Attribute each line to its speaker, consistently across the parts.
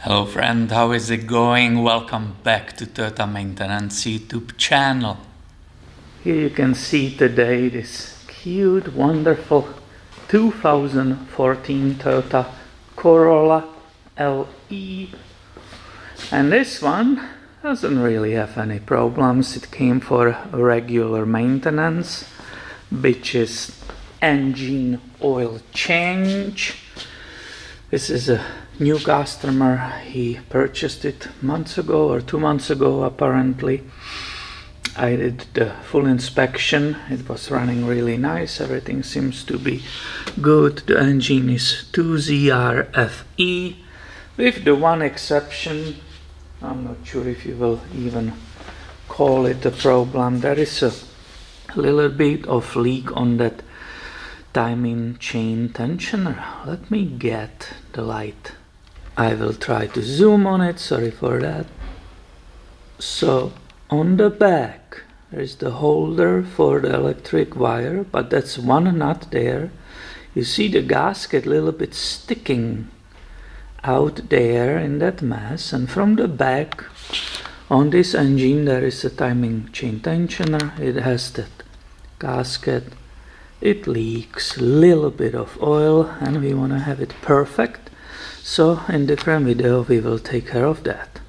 Speaker 1: Hello friend, how is it going? Welcome back to Toyota Maintenance YouTube channel. Here you can see today this cute, wonderful 2014 Toyota Corolla LE. And this one doesn't really have any problems. It came for regular maintenance, which is engine oil change. This is a new customer. He purchased it months ago or 2 months ago apparently. I did the full inspection. It was running really nice. Everything seems to be good. The engine is 2ZRFE with the one exception. I'm not sure if you will even call it a problem. There is a little bit of leak on that timing chain tensioner. Let me get the light. I will try to zoom on it, sorry for that. So on the back there is the holder for the electric wire, but that's one nut there. You see the gasket a little bit sticking out there in that mess, and from the back on this engine there is a timing chain tensioner. It has that gasket. It leaks a little bit of oil and we want to have it perfect. So in different video we will take care of that.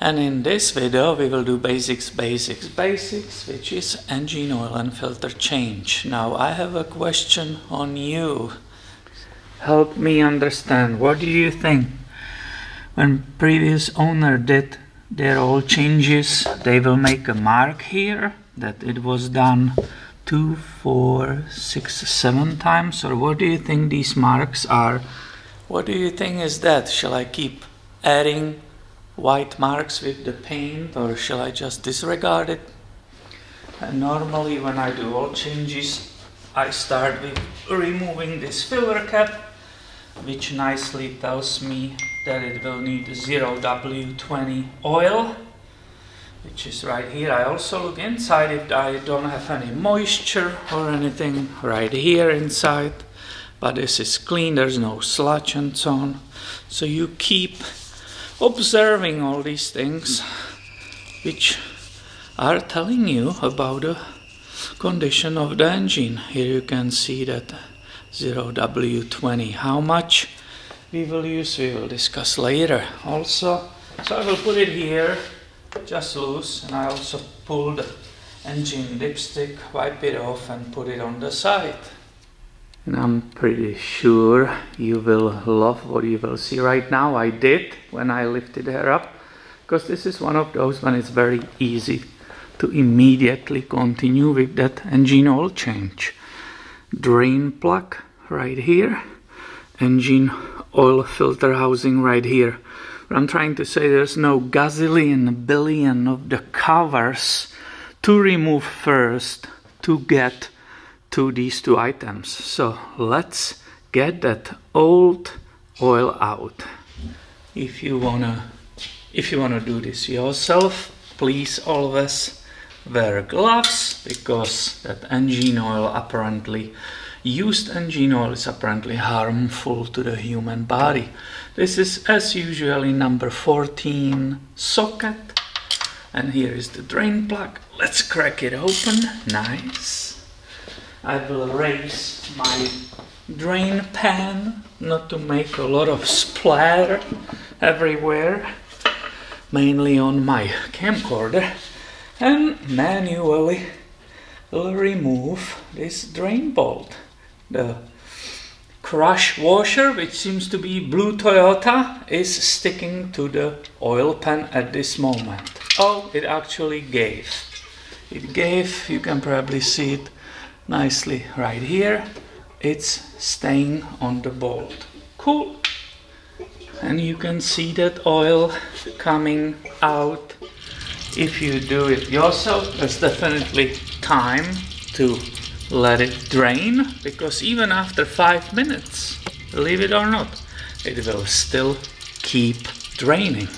Speaker 1: And in this video we will do basics, which is engine oil and filter change. Now I have a question on you. Help me understand. What do you think? When previous owner did their oil changes, they will make a mark here that it was done 2, 4, 6, 7 times, or what do you think these marks are? What do you think is that? Shall I keep adding white marks with the paint, or shall I just disregard it? And normally when I do oil changes, I start with removing this filler cap, which nicely tells me that it will need 0W20 oil, which is right here. I also look inside if I don't have any moisture or anything right here inside, but this is clean, there's no sludge and so on. So you keep observing all these things which are telling you about the condition of the engine. Here you can see that 0W20. How much we will use, we will discuss later also. So I will put it here just loose, and I also pull the engine dipstick, wipe it off and put it on the side. And I'm pretty sure you will love what you will see right now. I did when I lifted her up, because this is one of those when it's very easy to immediately continue with that engine oil change. Drain plug right here, engine oil filter housing right here. What I'm trying to say, there's no gazillion billion of the covers to remove first to get to these two items. So let's get that old oil out. If you wanna do this yourself, please always wear gloves, because that engine oil used engine oil is apparently harmful to the human body. This is as usually number 14 socket, and here is the drain plug. Let's crack it open. Nice. I will raise my drain pan not to make a lot of splatter everywhere, mainly on my camcorder, and manually will remove this drain bolt. The crush washer, which seems to be blue Toyota, is sticking to the oil pan at this moment. Oh, it actually gave. It gave, you can probably see it nicely right here. It's staying on the bolt. Cool. And you can see that oil coming out. If you do it yourself, there's definitely time to let it drain, because even after 5 minutes, believe it or not, it will still keep draining.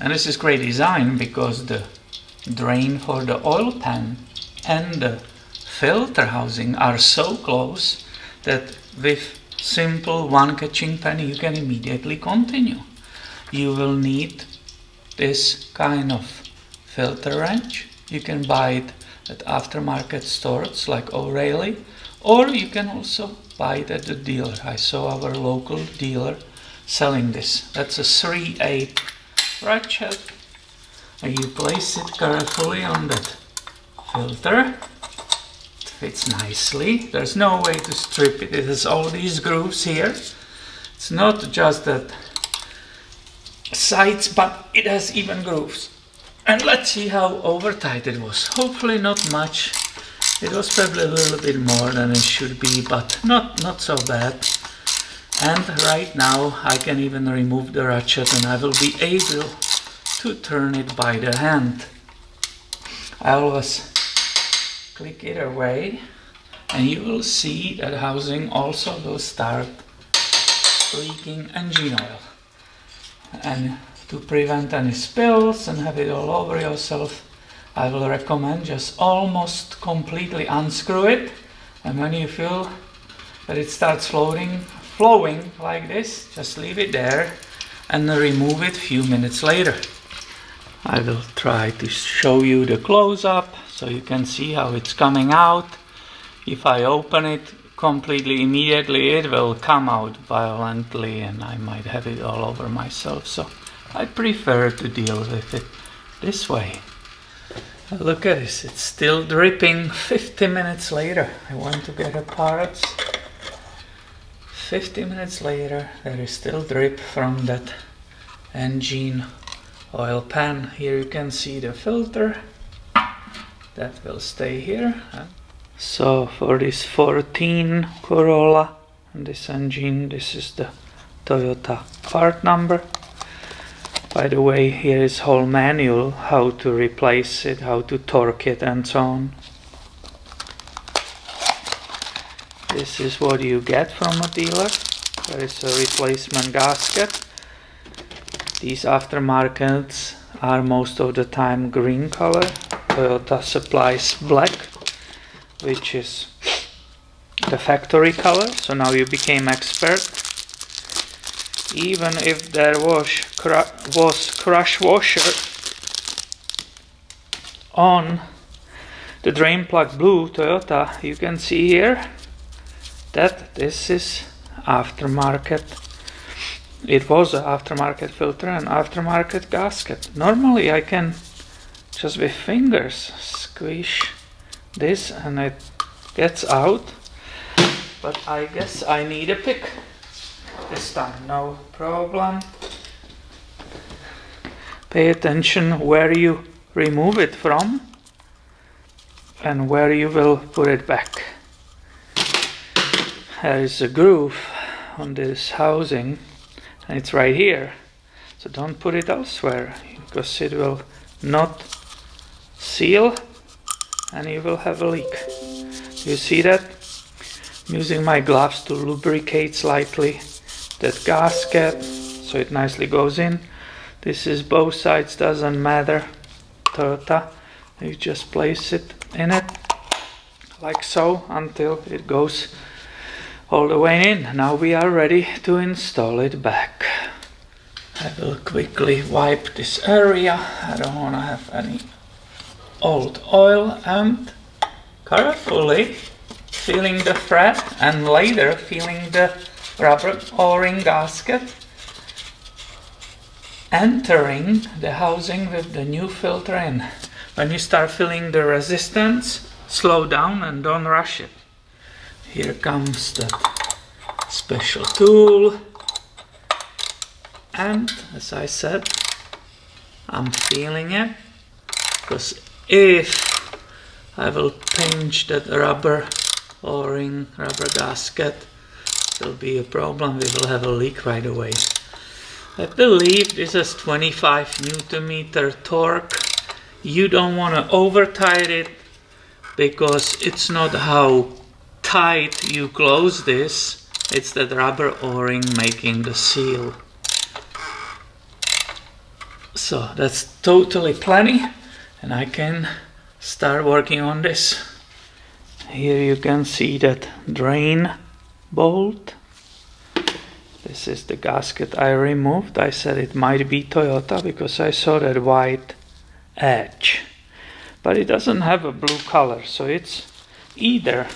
Speaker 1: And this is great design, because the drain for the oil pan and the filter housing are so close that with simple one catching pen you can immediately continue. you will need this kind of filter wrench. You can buy it at aftermarket stores like O'Reilly, or you can also buy it at the dealer. I saw our local dealer selling this. That's a 3/8 ratchet, and you place it carefully on that filter. It fits nicely. There's no way to strip it. It has all these grooves here. It's not just that sides, but it has even grooves. And let's see how over tight it was. Hopefully not much. It was probably a little bit more than it should be, but not so bad. And right now I can even remove the ratchet and I will be able to turn it by the hand. I always click it away and you will see that housing also will start leaking engine oil. And to prevent any spills and have it all over yourself, I will recommend just almost completely unscrew it, and when you feel that it starts flowing like this, just leave it there and remove it a few minutes later. I will try to show you the close-up so you can see how it's coming out. If I open it completely immediately, it will come out violently and I might have it all over myself, so I prefer to deal with it this way. Look at this, it's still dripping 50 minutes later. I went to get a parts. 50 minutes later, there is still drip from that engine oil pan. Here you can see the filter. That will stay here. So for this 14 Corolla and this engine, this is the Toyota part number. By the way, here is whole manual how to replace it, how to torque it and so on. This is what you get from a dealer. There is a replacement gasket. These aftermarkets are most of the time green color. Toyota supplies black, which is the factory color. So now you became expert. Even if there was crush washer on the drain plug blue Toyota, you can see here that this is aftermarket. It was an aftermarket filter and aftermarket gasket. Normally I can just with fingers squish this and it gets out, but I guess I need a pick this time. No problem. Pay attention where you remove it from and where you will put it back. There is a groove on this housing and it's right here, so don't put it elsewhere because it will not seal and you will have a leak. You see that? I'm using my gloves to lubricate slightly that gasket so it nicely goes in. This is both sides, doesn't matter. Toyota, you just place it in it like so until it goes all the way in. Now we are ready to install it back. I will quickly wipe this area. I don't want to have any old oil, and carefully feeling the thread and later feeling the rubber o-ring gasket, entering the housing with the new filter in. When you start feeling the resistance, slow down and don't rush it. Here comes the special tool, and as I said, I'm feeling it, because if I will pinch that rubber o-ring, rubber gasket, there'll be a problem. We will have a leak right away. I believe this is 25 Newton-meter torque. You don't want to over tight it because it's not how tight you close this, it's that rubber o-ring making the seal. So that's totally plenty and I can start working on this. Here you can see that drain bolt. This is the gasket I removed. I said it might be Toyota because I saw that white edge. But it doesn't have a blue color, so it's either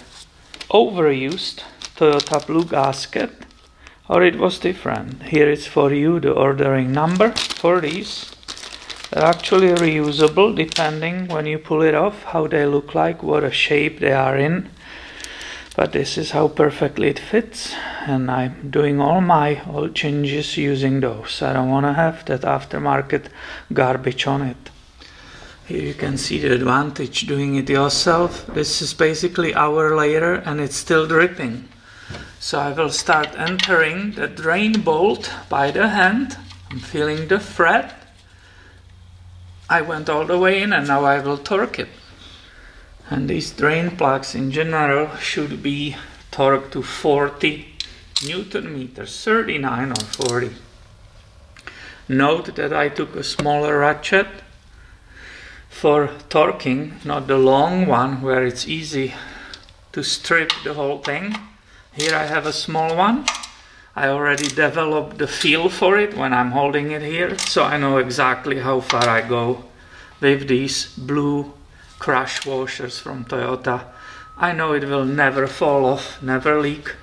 Speaker 1: overused Toyota blue gasket or it was different. Here is for you the ordering number for these. They're actually reusable depending when you pull it off, how they look like, what a shape they are in. But this is how perfectly it fits, and I'm doing all my oil changes using those. I don't want to have that aftermarket garbage on it. Here you can see the advantage doing it yourself. This is basically an hour later and it's still dripping. So I will start entering the drain bolt by the hand. I'm feeling the thread. I went all the way in and now I will torque it. And these drain plugs in general should be torqued to 40 Newton meters, 39 or 40. Note that I took a smaller ratchet for torquing, not the long one where it's easy to strip the whole thing. Here I have a small one. I already developed the feel for it when I'm holding it here, so I know exactly how far I go with these blue crush washers from Toyota. I know it will never fall off, never leak,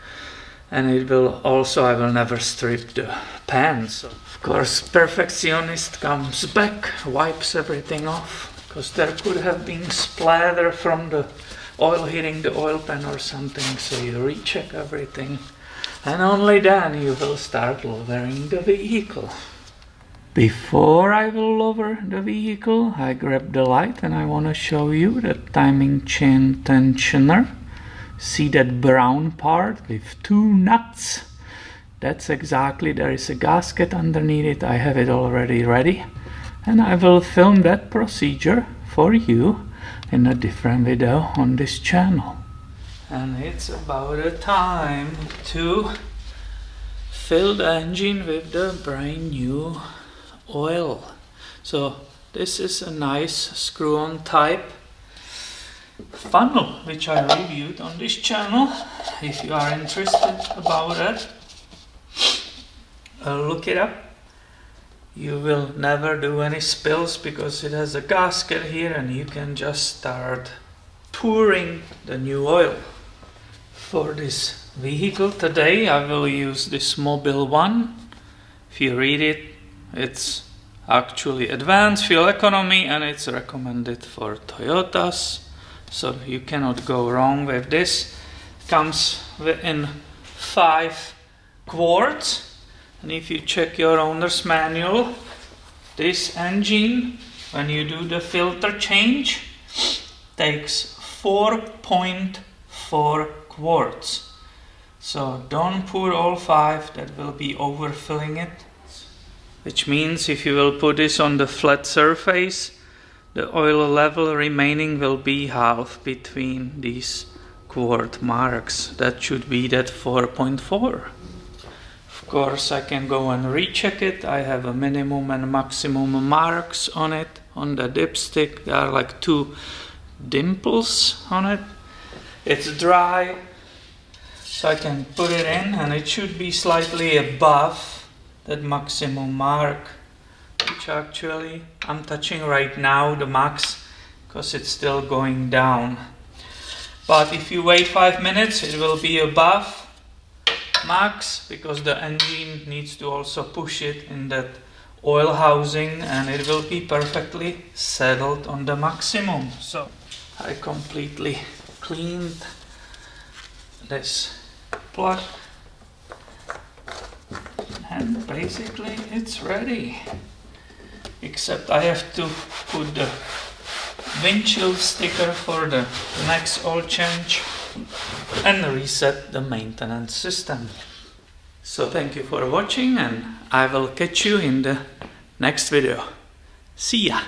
Speaker 1: and it will also, I will never strip the pans. Of course, perfectionist comes back, wipes everything off, because there could have been splatter from the oil hitting the oil pan or something, so you recheck everything, and only then you will start lowering the vehicle. Before I will lower the vehicle, I grab the light and I want to show you the timing chain tensioner. See that brown part with 2 nuts? That's exactly, there is a gasket underneath it. I have it already ready. And I will film that procedure for you in a different video on this channel. And it's about the time to fill the engine with the brand new oil. So this is a nice screw-on type funnel which I reviewed on this channel. If you are interested about it, look it up. You will never do any spills because it has a gasket here and you can just start pouring the new oil. For this vehicle today I will use this Mobile One. If you read it, it's actually advanced fuel economy and it's recommended for Toyotas, so you cannot go wrong with this. Comes in 5 quarts, and if you check your owner's manual, this engine, when you do the filter change, takes 4.4 quarts. So don't pour all 5, that will be overfilling it. Which means if you will put this on the flat surface, the oil level remaining will be half between these quart marks. That should be that 4.4. Of course I can go and recheck it. I have a minimum and maximum marks on it. On the dipstick there are like 2 dimples on it. It's dry, so I can put it in and it should be slightly above that maximum mark, which actually I'm touching right now, the max, because it's still going down. But if you wait 5 minutes, it will be above max, because the engine needs to also push it in that oil housing, and it will be perfectly settled on the maximum. So I completely cleaned this plug. And basically it's ready, except I have to put the windshield sticker for the next oil change and reset the maintenance system. So thank you for watching and I will catch you in the next video. See ya!